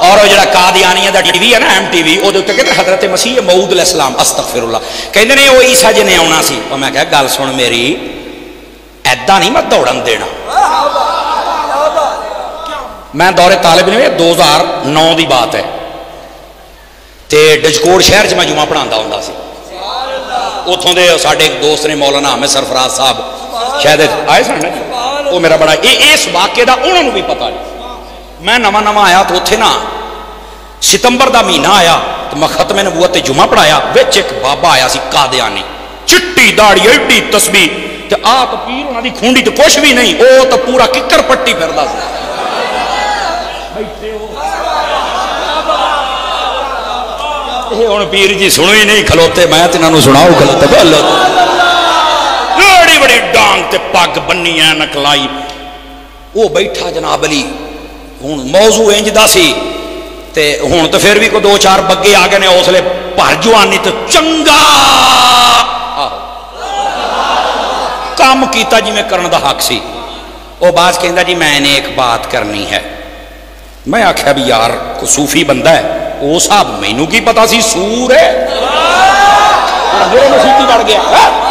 اور جڑا قادیانیہ the T V ہے نا MTV او دے تے کہندے حضرت مسیح موعود علیہ السلام استغفر اللہ کہندے نے او عیسیٰ جی نے آنا سی او میں کہا گل سن میری ایدا نہیں میں دوڑن دینا میں دور طالب علم 2009 دی بات ہے تے ڈجکوڑ شہر چ میں جمعہ پڑھاندا ہوندا سی اتھوں دے ساڈے ایک دوست نے مولانا احمد سرفراز صاحب شاید آئے سن وہ میرا بڑا اس واقعے دا انہوں نے بھی پتہ نہیں میں نواں نواں آیا تو اتھے نا ستمبر دا مہینہ آیا تو میں ختم نبوت تے جمعہ پڑھایا وچ ایک بابا آیا سی قادیانی چٹی داڑھی ایڈی تسبیح تے آ تو پیر انہاں دی کھونڈی تے کچھ بھی نہیں او تو پورا ککر پٹی پھردا سی بیٹھے ہو ہن پیر جی سنو ہی نہیں کھلوتے میں تے انہاں نوں سناؤ کھلوتے بولو بڑی بڑی ڈانگ تے پگ بنی ہے نکلائی وہ بیٹھا جناب علی ہوں موضوع انج دا سی تے ہوں تو پھر بھی کو دو چار بگے آ گئے نے اسلے پر جوانی تو چنگا کام کیتا جی میں کرن دا حق سی وہ باز کہندا جی میں نے ایک بات کرنی ہے میں آکھیا بھی یار کو صوفی بندہ ہے وہ صاحب مینوں کی پتا سی سور ہے میرے مسیح بڑھ گیا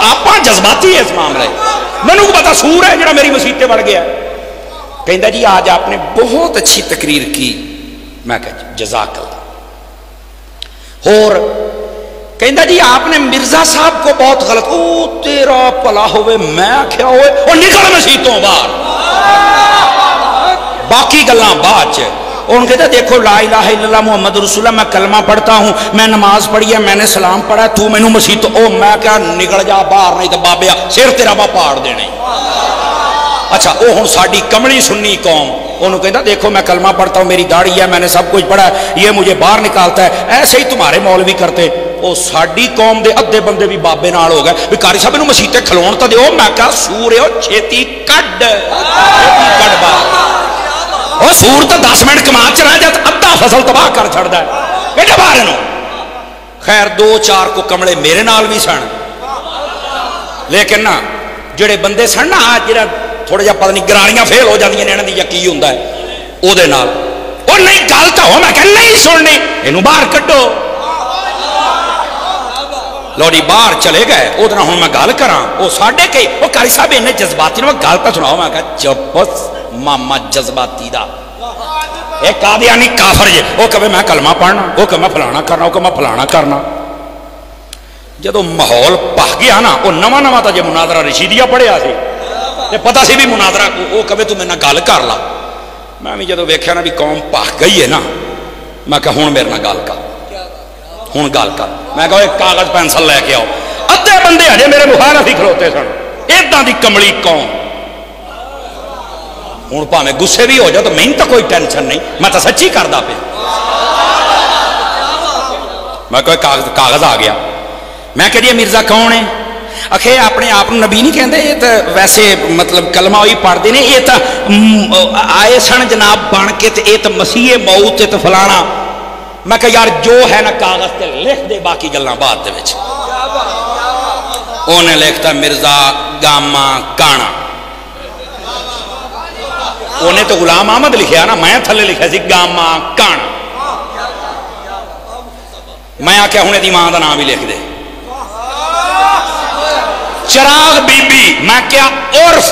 آپ جذباتی ہے اس معاملے مینوں کو پتا سور ہے جڑا میری مسیح بڑھ گیا کہندا جی آج آپ نے بہت اچھی تقریر کی میں کہا جزاک اللہ اور کہندا جی آپ نے مرزا صاحب کو بہت غلط او تیرا پلا ہوئے میں کیا ہوئے اور نکل مسیحتوں باہر باقی گلاں بعد چ ان کہتا دیکھو لا الہ الا اللہ محمد رسول اللہ میں کلمہ پڑھتا ہوں میں نماز پڑھی ہے میں نے سلام پڑھا ہے تو میں نو مسیح تو او میں کیا نکل جا باہر نہیں تو بابیا سر تیرا با پاڑ دینے اچھا او ہن ساڈی کملی سنی قوم انہوں کہتا دیکھو میں کلمہ پڑھتا ہوں میری داڑھی ہے میں نے سب کچھ پڑھا ہے یہ مجھے باہر نکالتا ہے ایسے ہی تمہارے مولوی کرتے او ساڈی قوم دے ادھے بندے بھی بابے نال ہو گئے بھی قاری صاحب انہوں مسیح تے کھلون تا دیو میں کہا سور ہے چھیتی کڈ باہر وہ سور تو 10 منٹ کما چلا جاتا ادھا فصل تباہ کر چھڑدا ہے بیٹا باہر نو خیر دو چار کو کمڑے میرے نال بھی سن لیکن نا جڑے بندے سن نا جڑا تھوڑا جا پتہ نہیں گراریاں فیل ہو جاندیاں نے انہاں دی یا کی ہوندا ہے او دے نال او نہیں گل تا ہو میں کہ نہیں سننی اینوں باہر کڈو لو جی باہر چلے گئے او دے ہن میں گل کراں او ساڈے کئی او قاری صاحب انہیں جذباتی نے گل تا سناؤ میں کہ چپ ماما جذباتی دا ایک قادیانی کافر جے وہ کہے میں کلمہ پڑھنا وہ کہے میں فلانا کرنا وہ کہے میں فلانا کرنا جدو ماحول پہ گیا نا وہ نواں نواں تا جے مناظرہ رشیدیہ پڑھیا سی تے پتہ سی بھی مناظرہ وہ کہے تو میں نہ گل کر لا میں بھی جدو ویکھیا نا بھی قوم پہ گئی ہے نا میں کہا ہن میرے نہ گل کر ہن گل کر میں کہا ایک کاغذ پینسل لے کے آؤ ادھے بندے ہجے میرے مخالف ہی کھلوتے سن اداں دی کملی قوم ہوں پاویں گسے بھی ہو جاؤ تو میں تو کوئی ٹینشن نہیں میں تو سچی کردا پیا میں کوئی کاغذ آ گیا میں کہہ دیا مرزا کون ہے آخے اپنے آپ نبی نہیں کہندے یہ تو ویسے مطلب کلمہ ہوئی پڑھتے ہیں یہ تو آئے سن جناب بن کے تے یہ تو مسیح موت تے فلانا میں کہا یار جو ہے نا کاغذ تے لکھ دے باقی گلاں بعد دے وچ انہیں لکھتا مرزا گاما کانا انہیں تو غلام احمد لکھیا نا میں تھلے لکھیا سی گاما کان میں آکھیا ہونے دی ماں دا نام بھی لکھ دے چراغ بی بی میں کیا عرف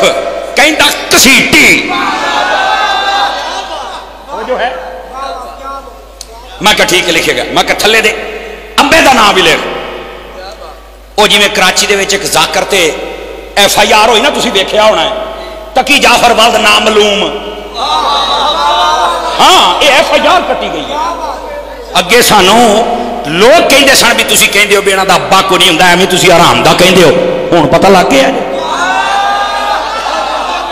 کہندہ کسیٹی وہ جو ہے میں کہا ٹھیک ہے لکھے گا میں کہا تھلے دے ابے دا نام بھی لکھ او جی میں کراچی دے وچ ایک ذاکر تے ایف آئی آر ہوئی نا تسی دیکھیا ہونا ہے تقی جعفر والد نامعلوم ہاں یہ ایف آئی آر کٹی گئی ہے اگے سانو لوگ کہندے سن بھی تسی کہندے ہو بھی انہاں دا ابا کو نہیں ہوندا ایویں تسی آرام دا کہندے ہو ہن پتہ لگ گیا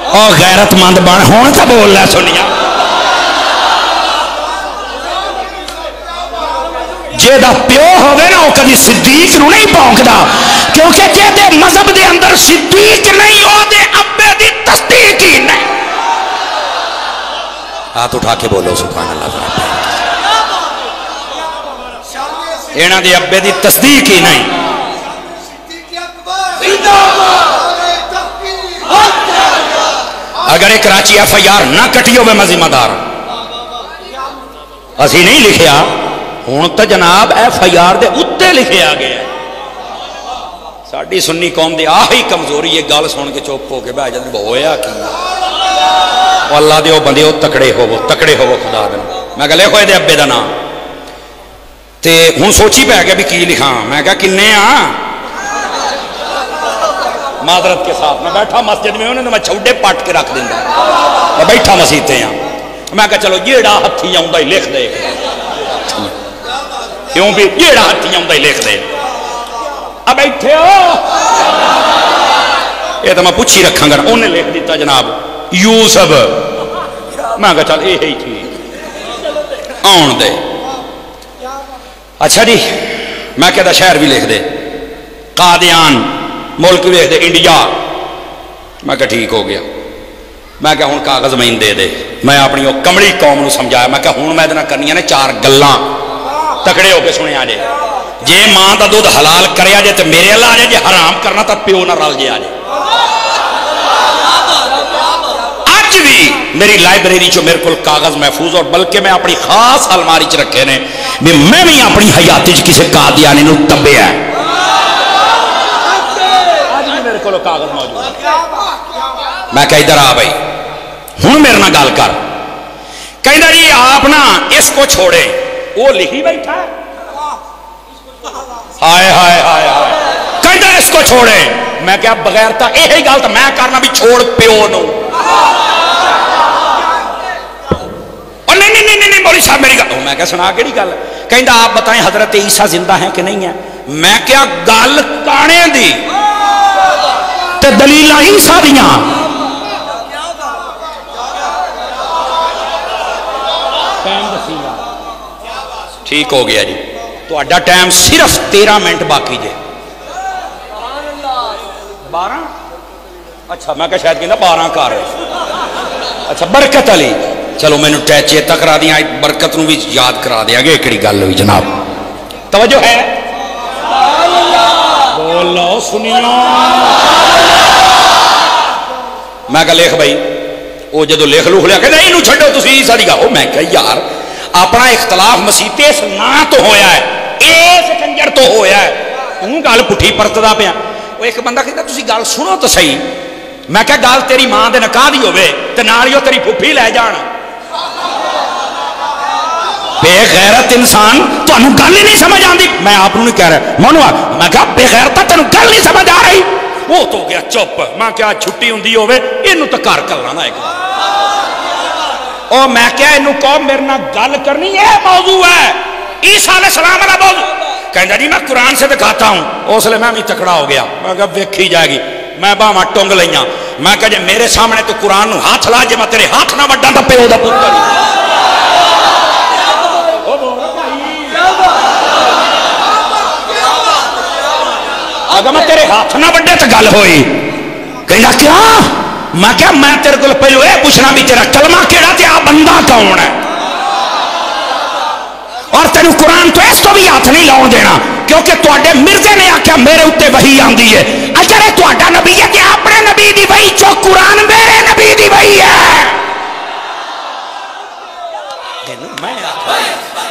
او غیرت مند بن ہن تے بول لے سنیا جے دا پیو ہوئے نا وہ کبھی صدیق نو نہیں پونکدا کیونکہ جے دے مذہب دے اندر صدیق نہیں ہو دے ابے دی تصدیق ہی نہیں ہاتھ اٹھا کے بولو سبحان اللہ اینا دے ابے دی تصدیق ہی نہیں اگر ایک کراچی ایف آئی آر نہ کٹی ہوئے میں ذمہ دار اسی نہیں لکھیا، ہوں تو جناب FIR دے اتنے لکھیا گیا ہے۔ ساڑی سنی قوم دے آہی کمزوری ہے، گل سن کے چپ ہو کے بہ جاندے ہویا کی اللہ دے او بندے او تکڑے ہو خدا دے۔ میں کہ لکھو دے ابے دا نام تے ہوں سوچی پہ گیا بھی کی لکھاں، میں کہا کنے ہاں معذرت کے ساتھ میں بیٹھا مسجد میں انہوں نے میں چھوڑے پاٹ کے رکھ دیندا، میں بیٹھا مسیتے ہیں، میں کہا چلو جیڑا ہتھی آؤں ہی لکھ دے، کیوں بھی جیڑا ہتھی آؤں ہی لکھ دے، اب بیٹھے ہو یہ تو میں پوچھی رکھاں گا، انہیں لکھ دیتا جناب یوسف، میں کہا چل یہ ہی ٹھیک آن دے۔ اچھا جی میں کہتا شہر بھی لکھ دے، قادیان ملک بھی لکھ دے انڈیا، میں کہا ٹھیک ہو گیا۔ میں کہا ہوں کاغذ میں دے دے، میں اپنی وہ کمڑی قوم نو سمجھایا، میں کہا ہوں میں دینا کرنی ہے 4 گلاں تکڑے ہو کے سنے آجے، جے ماں دا دودھ حلال کرے آجے تو میرے اللہ آجے، جے حرام کرنا تو پیو نہ رل جے آجے۔ آج بھی میری لائبریری چو میرے کل کاغذ محفوظ، اور بلکہ میں اپنی خاص الماری چ رکھے نے، میں بھی اپنی حیاتی چ کسی قادیانی نو تبے ہے، آج بھی میرے کل کاغذ موجود ہے۔ میں کہا ادھر آ بھائی ہوں میرے نہ گال کر، کہنا جی آپ نا اس کو چھوڑے، وہ لکھی بیٹھا ہے، ہائے ہائے ہائے ہائے، کہنا اس کو چھوڑے، میں کہا بغیر تا یہی گل تو میں کرنا بھی چھوڑ پیو نو، اور نہیں مولی صاحب میری گل، میں کہا سنا کیڑی گل، کہنا آپ بتائیں حضرت عیسیٰ زندہ ہیں کہ نہیں ہیں، میں کہا گل کانے دی تے دلیلہ عیسیٰ دیاں، ٹھیک ہو گیا جی، تو اڈا ٹائم صرف 13 منٹ باقی جے، 12 اچھا میں کہا شاید کہ نا 12 کار ہے، اچھا برکت علی، چلو میں نے چیتا کرا دیا، برکت نو بھی یاد کرا دیا گیا، ایکڑی گل ہوئی جناب، توجہ ہے بولو سنیو، میں کہا لکھ بھائی، وہ جدو لکھ لوکھ لیا کہ نہیں انہوں چھڑو تسی عیسیٰ دی گاؤ، میں کہا یار اپنا اختلاف مسیح اس نا تو ہویا ہے، اس کنجر تو ہویا ہے، انہوں گال پٹھی پرتدا پیا، وہ ایک بندہ کہتا تسی گال سنو تو صحیح، میں کہا گال تیری ماں دے نکاح دی ہوئے تے نالیو تیری پھپھی لے جان، بے غیرت انسان تو انہوں گل ہی نہیں سمجھ آن دی، میں آپ نہیں کہہ رہا مانو میں کہا بے غیرت تو انہوں گل نہیں سمجھ آ رہی، وہ تو گیا چپ، میں کہا چھٹی ہوں دی ہوئے انہوں تو کار کر لانا ایک بار، اور میں کیا انہوں کو میرے نہ گل کرنی ہے موضوع ہے عیسیٰ علیہ السلام علیہ موضوع، کہندا جی میں قرآن سے دکھاتا ہوں، اس لئے میں بھی تکڑا ہو گیا، میں کہا ویکھی جائے گی، میں باہاں ٹونگ لیاں، میں کہا جی میرے سامنے تو قرآن نو ہاتھ لا جے میں تیرے ہاتھ نہ وڈاں تے پیو دا پتر، اگر میں تیرے ہاتھ نہ وڈے تو گل ہوئی، کہندا کیا؟ میں کہا میں تیرے کو پہلو اے پوچھنا بھی تیرا کلمہ کیڑا تے آ بندہ کون ہے، اور تیرے قرآن تو اس تو بھی ہاتھ نہیں لاؤ دینا، کیونکہ تواڈے مرزے نے آکھیا میرے اوتے وحی آندی ہے، اجرے تواڈا نبی ہے کہ اپنے نبی دی وحی چو قرآن میرے نبی دی وحی ہے،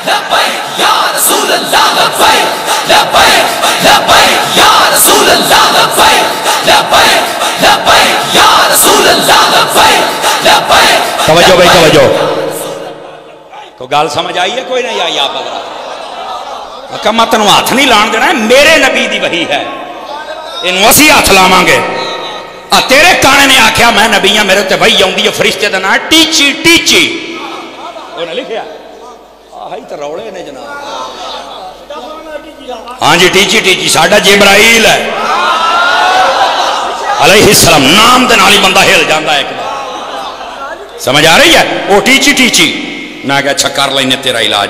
لبیک یا رسول اللہ لبیک لبیک لبیک یا رسول اللہ لبیک لبیک لبیک یا رسول اللہ لبیک لبیک، توجہ بھائی توجہ، تو گال سمجھ آئی ہے کوئی نہیں آئی آپ حضرات، کہا میں تنوں ہاتھ نہیں لان دینا ہے، میرے نبی دی وحی ہے، انہوں اسی ہاتھ لاواں گے، تیرے کانے نے آکھیا میں نبی ہاں میرے تے وحی آؤندی ہے، فرشتے دا نام ہے ٹیچی ٹیچی، انہوں نے لکھیا آہی تو روڑے نے جناب، ہاں جی ٹیچی ٹیچی ساڑھا جبرائیل ہے علیہ السلام، نام دے نالی بندہ ہل جاندہ ہے ایک بار، سمجھ آ رہی ہے، وہ ٹیچی ٹیچی، میں کہا اچھا کر لینے تیرا علاج،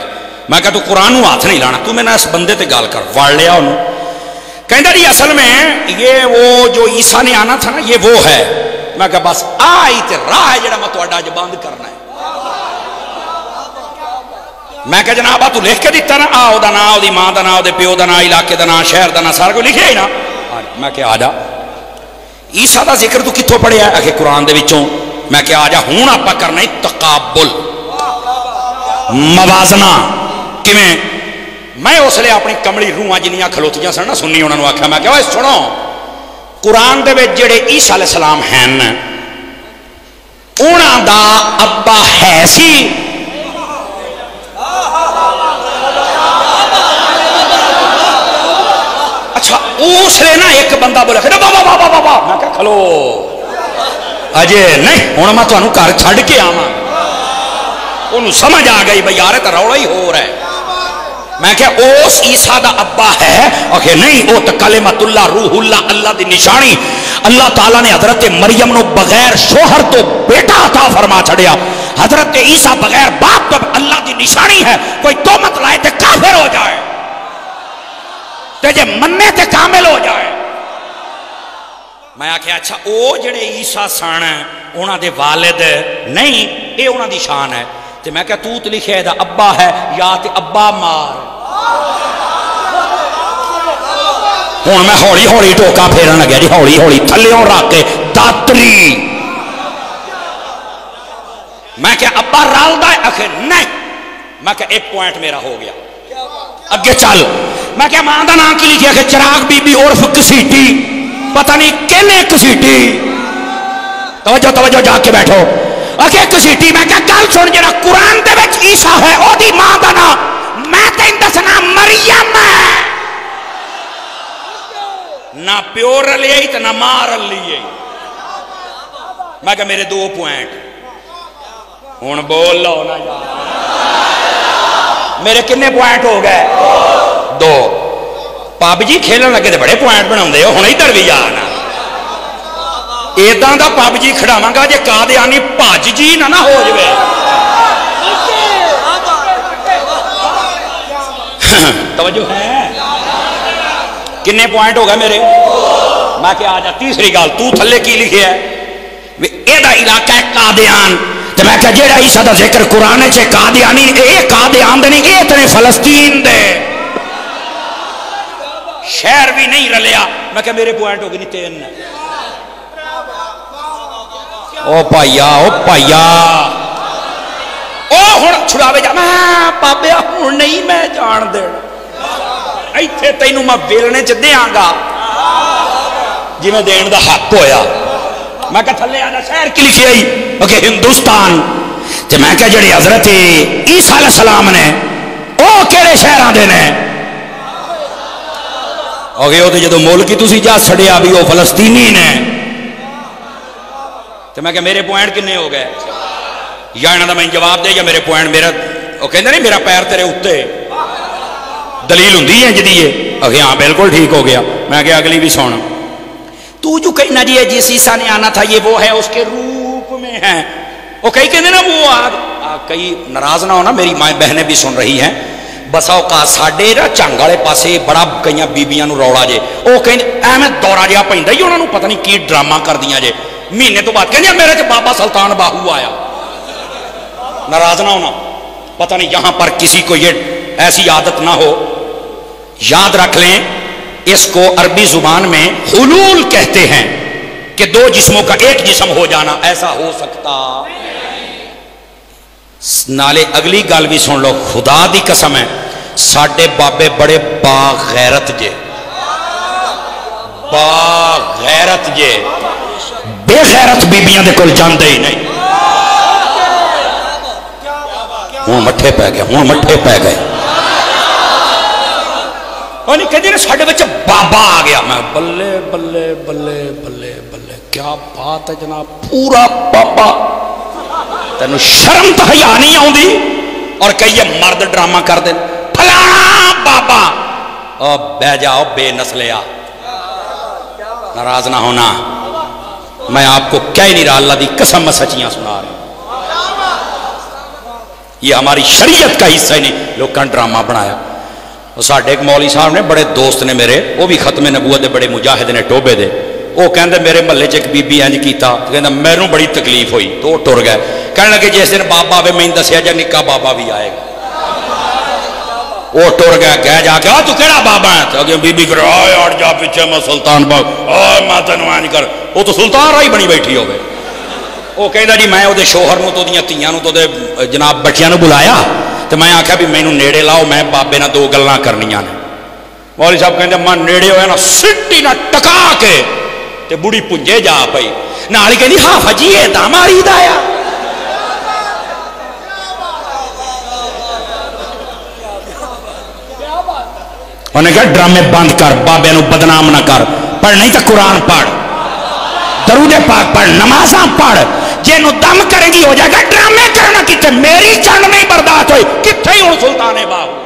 میں کہا تو قرآن نو ہاتھ نہیں لانا، تو میں نے اس بندے تے گال کر وار لیا انہوں، کہندہ جی اصل میں یہ وہ جو عیسیٰ نے آنا تھا نا یہ وہ ہے، میں کہا بس آئی تے راہ ہے جڑا میں تو اڈا جو بند کرنا ہے، میں کہا جناب تو لکھ کے دیتا نا آو دا نا آو دی ماں دا نا آو دے پیو دا نا علاقے دا نا شہر دا نا سارا کو لکھے ہی نا، میں کہا آجا عیسیٰ دا ذکر تو کتھوں پڑھے ہے کہ قرآن دے وچوں، میں کہا آجا ہون آپا کرنا ہی تقابل، موازنہ کیویں میں اس لیے اپنی کملی روحاں جنیاں کھلوتیاں سن نا سنی انہوں نے آخیا میں کہ اوے سنو قرآن دے وچ جڑے عیسیٰ علیہ السلام ہیں انہاں دا ابا ہے سی اچھا اس لیے نا ایک بندہ بولے بابا بابا بابا میں کہ کھلو اجے نہیں ہوں میں تمہیں گھر چھڈ کے آواں انہوں سمجھ آ گئی بھائی یار تو رولا ہی ہو رہا ہے میں کہ اس عیسیٰ دا ابا ہے کہ نہیں وہ تو کلمۃ اللہ روح اللہ اللہ دی نشانی اللہ تعالیٰ نے حضرت مریم نو بغیر شوہر تو بیٹا عطا فرما چھڑیا حضرت عیسیٰ بغیر باپ تو اللہ دی نشانی ہے کوئی تہمت لائے تے کافر ہو جائے تے جے مننے تے کامل ہو جائے میں آکھیا اچھا او جڑے عیسیٰ سن انہاں دے والد نہیں اے انہاں دی شان ہے تے میں کہا تو لکھے دا ابا ہے یا تے ابا مار ہوں میں ہولی ہولی ٹوکا پھیرن لگیا جی ہولی ہولی تھلیوں رکھ کے داتری میں کہا ابا رالدا ہے آخر نہیں میں کہا ایک پوائنٹ میرا ہو گیا اگے چل میں کہا ماں دا نام کی لکھیا کہ چراغ بی بی عرف کسیٹی پتہ نہیں کنے کسیٹی توجہ توجہ جا کے بیٹھو اگے کسیٹی میں کہا گل سن جڑا قرآن دے وچ عیسیٰ ہے او دی ماں دا نام میں تین دسنا مریم ہے نہ پیو رلی تو نہ ماں رلی میں کہا میرے 2 پوائنٹ ہوں بول لو نا میرے کنے پوائنٹ ہو گئے 2 پب جی کھیلن لگے تو بڑے پوائنٹ بنا ہوں ادھر بھی آنا ایداں دا پب جی کھڑاواں گا جے قادیانی بھج جی نہ ہو جائے توجہ ہے کنے پوائنٹ ہو گئے میرے میں کہ آجا تیسری گال تو تھلے کی لکھے ہے ایدہ علاقہ ہے قادیان تو میں کہ جیڑا عیسیٰ دا ذکر قرآن چھے قادیانی اے قادیان دے نہیں اے تنے فلسطین دے شہر بھی نہیں رلیا میں کہ میرے پوائنٹ ہو گئی نہیں 3 او پایا او ہن چھڑاوے جا میں پاپیا ہن نہیں میں جان دے ایتھے تینوں میں ویلنے چ دیاں گا جی میں دین دا حق ہویا میں کہا تھلے آجا شہر کی لکھی آئی کہ ہندوستان تے میں کہا جڑی حضرت عیسیٰ علیہ السلام نے او کیڑے شہران دے نے او تے جدو ملکی تسی جا سڑیا بھی او فلسطینی نے تو میں کہا میرے پوائنٹ کنے ہو گئے یا انہاں دا میں جواب دے یا میرے پوائنٹ میرا وہ کہندے نہیں میرا پیر تیرے اٹھتے دلیل ہوں دی ہے جدی ہے ہاں بالکل ٹھیک ہو گیا میں کہا اگلی بھی سونا تو جو کہنا جی ہے جس عیسیٰ نے آنا تھا یہ وہ ہے اس کے روپ میں ہے وہ کئی کہتے نا وہ کئی ناراض نہ ہونا میری مائیں بہنیں بھی سن رہی ہیں بسا اوقات ساڈے نا چنگ والے پاسے بڑا کئی بیبیاں نو روڑا جے وہ کہیں احمد دورہ جہا پیندا ہی انہوں نے پتہ نہیں کی ڈرامہ کر دیاں جے مہینے تو بعد کہیں میرے سے بابا سلطان باہو آیا ناراض نہ ہونا پتہ نہیں یہاں پر کسی کو یہ ایسی عادت نہ ہو یاد رکھ لیں اس کو عربی زبان میں حلول کہتے ہیں کہ 2 جسموں کا ایک جسم ہو جانا ایسا ہو سکتا نالے اگلی گل بھی سن لو خدا دی قسم ہے ساڈے بابے بڑے باغیرت جے باغیرت جے بے غیرت بیبیاں دے کول جاندے ہی نہیں ہوں مٹھے پہ گئے اور نہیں کہتے نا ساڑھے بچے بابا آ گیا میں بلے بلے بلے بلے بلے کیا بات ہے جناب پورا بابا تینو شرم تو حیا نہیں آؤں دی اور کہیے مرد ڈرامہ کر دیں پھلانا بابا اور بہ جاؤ بے نسلیا ناراض نہ ہونا میں آپ کو کہہ نہیں رہا اللہ دی قسم میں سچیاں سنا رہا ہوں یہ ہماری شریعت کا حصہ ہی نہیں لوگوں ڈرامہ بنایا ساڑھے ایک مولوی صاحب نے بڑے دوست نے میرے وہ بھی ختم نبوت دے بڑے مجاہد نے ٹوبے دے وہ کہندے میرے محلے چ ایک بی بی انج کیتا کہندا میروں بڑی تکلیف ہوئی تو وہ ٹر گئے کہنے لگے جس دن بابا آوے میں دسیا جا نکا بابا بھی آئے گا وہ ٹر گیا کہہ جا کے تو کہڑا بابا ہے تو بی بی کرے آئے اٹھ جا پیچھے میں سلطان باغ آئے میں تینوں انج کر وہ تو سلطان رائی بنی بیٹھی ہوگی وہ کہندا جی میں وہ شوہر نو تو دیاں تیاں نو تو دے جناب بچیاں نو بلایا تو میں آخیا بھی مینوں نیڑے لاؤ میں بابے نہ دو گلاں کرنیاں نے مولوی صاحب کہندے میں نیڑے ہویا نا سٹی نہ ٹکا کے تے بڑی پنجے جا پئی نال کہندی ہاں حجی اے تا ماری دایا انہیں کہا ڈرامے بند کر بابے نو بدنام نہ کر پڑھ نہیں تو قرآن پڑھ درود پاک پڑھ نمازاں پڑھ جنو دم کرے گی ہو جائے گا ڈرامے کرنا کتے میری جان نہیں برداشت ہوئی کتے ہی ہوں سلطان باہو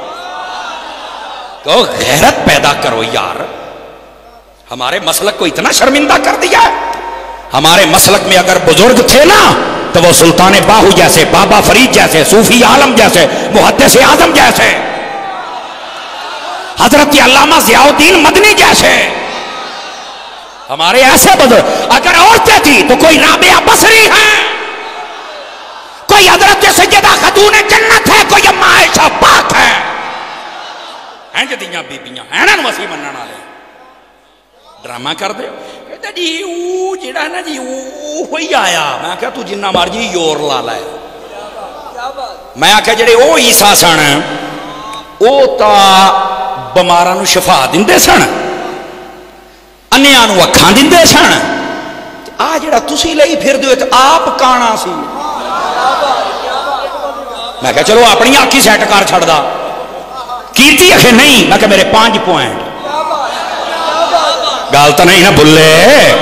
تو غیرت پیدا کرو یار ہمارے مسلک کو اتنا شرمندہ کر دیا ہے ہمارے مسلک میں اگر بزرگ تھے نا تو وہ سلطان باہو جیسے بابا فرید جیسے صوفی عالم جیسے محدث اعظم جیسے حضرت علامہ ضیاء الدین مدنی جیسے ہمارے ایسے بزرگ اگر عورتیں تھی تو کوئی رابعہ بصری ہے کوئی حضرت سیدہ خاتون جنت ہے کوئی اما عائشہ پاک ہے جدیاں بیبیاں ہیں نا وسیع منن والے ڈرامہ کر دے کہتا جی او جڑا نا جی او ہی آیا میں کہا تو جنہ مرضی یور لا لے میں کہا جڑے او عیسیٰ سن او تا بماراں نو شفا دیندے سن انیاں نو اکھاں دیندے سن آ جڑا تسی لئی پھر دیو تے آپ کانا سی میں کہا چلو اپنی آنکھی سیٹ کر چھڑدا کیرتی اکھے نہیں میں کہا میرے 5 پوائنٹ گال تو نہیں نا بھلے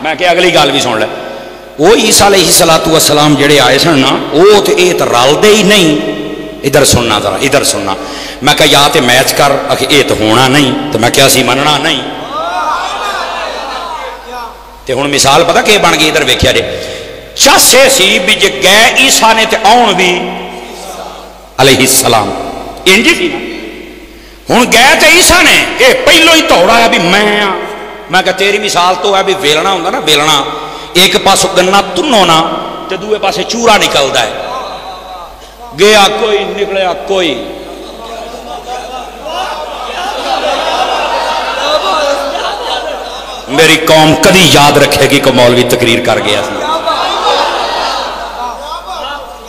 میں کہ اگلی گال بھی سن لے وہ عیسیٰ علیہ السلام جڑے آئے سن نا وہ تو یہ تو رل دے ہی نہیں ادھر سننا ذرا ادھر سننا میں کہا یا تے میچ کر یہ تو ہونا نہیں تو میں کیا سی مننا نہیں تے ہن مثال پتہ کہ بن گئی ادھر ویکھیا جے چاسے سی بھی جے گئے عیسیٰ نے تے آن بھی علیہ السلام انجی تھی نا ہن گئے تے عیسیٰ نے اے پہلو ہی توڑا ہے بھی میں کہا تیری مثال تو ہے بھی ویلنا ہوندا نا ویلنا ایک پاسو گنا تنونا تے دوے پاسے چورا نکلدا ہے گیا کوئی نکلیا کوئی میری قوم کدی یاد رکھے گی کہ مولوی تقریر کر گیا سی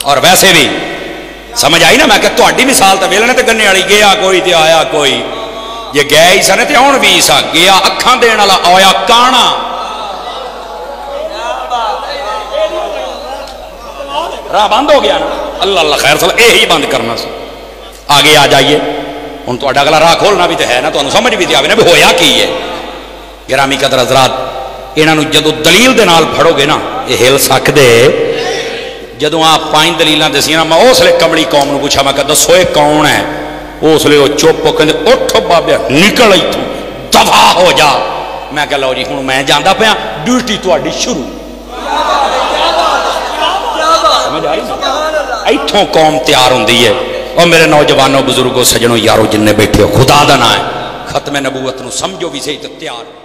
اور ویسے بھی سمجھ آئی نا میں کہ تہاڈی مثال تے ویلنے تے گنے والی گیا کوئی تے آیا کوئی یہ گیا عیسیٰ نے تے آن بھی عیسیٰ گیا اکھاں دین والا آیا کانا راہ بند ہو گیا نا اللہ اللہ خیر صلی اے ہی بند کرنا سی آگے آ جائیے ہن تو اگلا راہ کھولنا بھی تے ہے نا تو سمجھ بھی تے آوے نا بھی ہویا کی ہے گرامی قدر حضرات انہاں نو جدو دلیل دے نال پھڑو گے نا یہ ہل سکدے جدو آپ 5 دلیلاں دسیاں نا میں اس لئے کمڑی قوم نو پوچھا میں کہ دسو اے کون ہے اس لئے وہ چپ ہو کہندے اٹھ بابے نکل ایتھوں دفع ہو جا میں کہ لو جی ہن میں جاندا پیا ڈیوٹی تہاڈی شروع سمجھ آئی ایتھوں قوم تیار ہوندی ہے اور میرے نوجوانوں بزرگوں سجنوں یاروں جن نے بیٹھے ہو خدا دا نام ہے ختم نبوت نو سمجھو بھی صحیح تے تیار